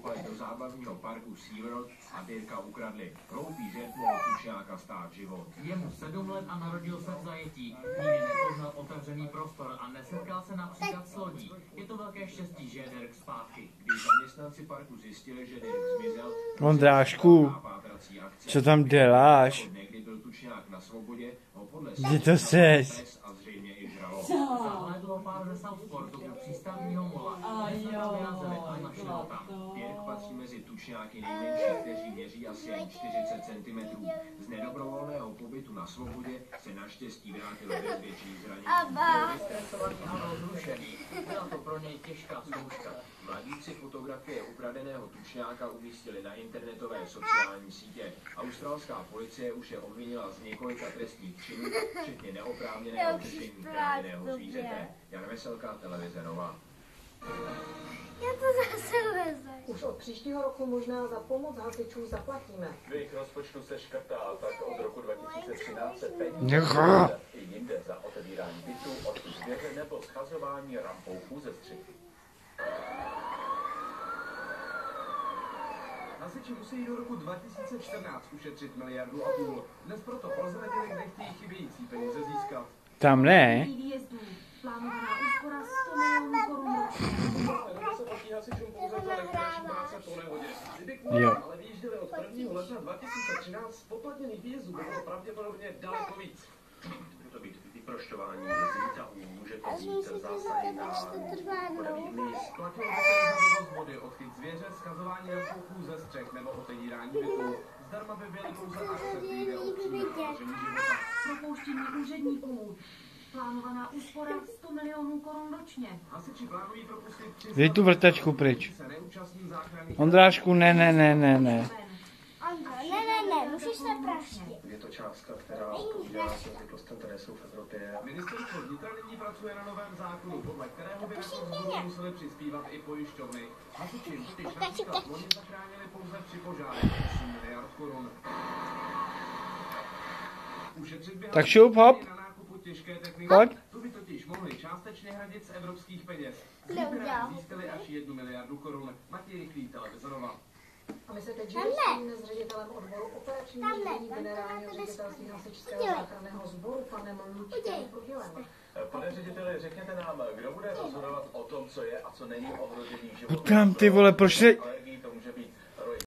vkopali do zábavního parku SeaWorld a Dyrka ukradli. Hloupý řet mohl tučňáka stát život. Je mu 7 let a narodil se v zajetí. Nikdy nepoznal otevřený prostor a nesetkal se například s lodí. Je to velké štěstí, že je Dirk zpátky. Když zaměstnanci parku zjistili, že Dirk zmizel, Ondrášku, co tam děláš? někdy byl tučňák na svobodě, ho podle Kde to seš? a zřejmě i žralo. Zahlédlo pár ze Southportu u přístavního mola. Vyrazili a našli ho tam. Dirk patří mezi tučňáky nejmenší, kteří měří asi jen 40 cm. Z nedobrovolného pobytu na svobodě se naštěstí vrátilo bez větších zranění. Byl vystresovaný a rozrušený. Byla to pro něj těžká zkouška. Mladíci fotografie ukradeného tučňáka umístili na internetové sociální sítě. Australská policie už je obvinila z několika trestních činů, včetně neoprávněného držení chráněného zvířete. Jan Veselka, televize Nova. Já to zase lezem. Už od příštího roku možná za pomoc hasičů zaplatíme. V jejich rozpočtu se škrtá, tak od roku 2013 se peníze i jinde za otevírání bytů, odkud zvěře nebo schazování rampouchů ze střechy. Hasiči musí do roku 2014 ušetřit 1,5 miliardy. Dnes proto prozradili, kde chtějí chybějící peníze získat. Tam ne. Výjezdů. Plánovaná úspora 100 milionů korun ročně. Se platí hasičům pouze za rekreační práce po nehodě. Kdyby kvůli ale vyjížděli od 1. ledna 2013 z poplatněných výjezdů, by bylo pravděpodobně daleko víc. Může to být vyprošťování zvířatů, může to být zásahy na vodových míst. Platilo by se za dovoz vody, odchyt zvěře, skazování rampouchů ze střech nebo otevírání bytů. Zdarma by byly pouze akce, které jde o přímé ohrožení života. Propouštění úředníků. Plánovaná úspora 100 milionů korun ročně. Hasiči plánují propustit 300 Dej tu vrtačku pryč. se neúčastní záchranných. Ondrášku, ne. Ne, musíš se praštit. Je to částka, která odpovídá zvyklostem, které jsou v Evropě. Ministerstvo vnitra nyní pracuje na novém zákonu, podle kterého by na to zboru museli přispívat i pojišťovny. Hasiči totiž například loni zachránili pouze při požárech 8 miliard korun. Ušetřit by Tak šup, hop. na nákupu těžké techniky. Pojď. Tu by totiž mohli částečně hradit z evropských peněz. Neudělal. Získali až 1 miliardu korun. Matěj Rychlý, televize Nova. A my se teď žijeme s ředitelem odboru operačního řízení generálního ředitelství hasičského záchranného sboru, panem Lučkem Prudilem. Pane řediteli, řekněte nám, kdo bude rozhodovat o tom, co je a co není ohrožení života. Tam ty vole, proč se... Alergií to může být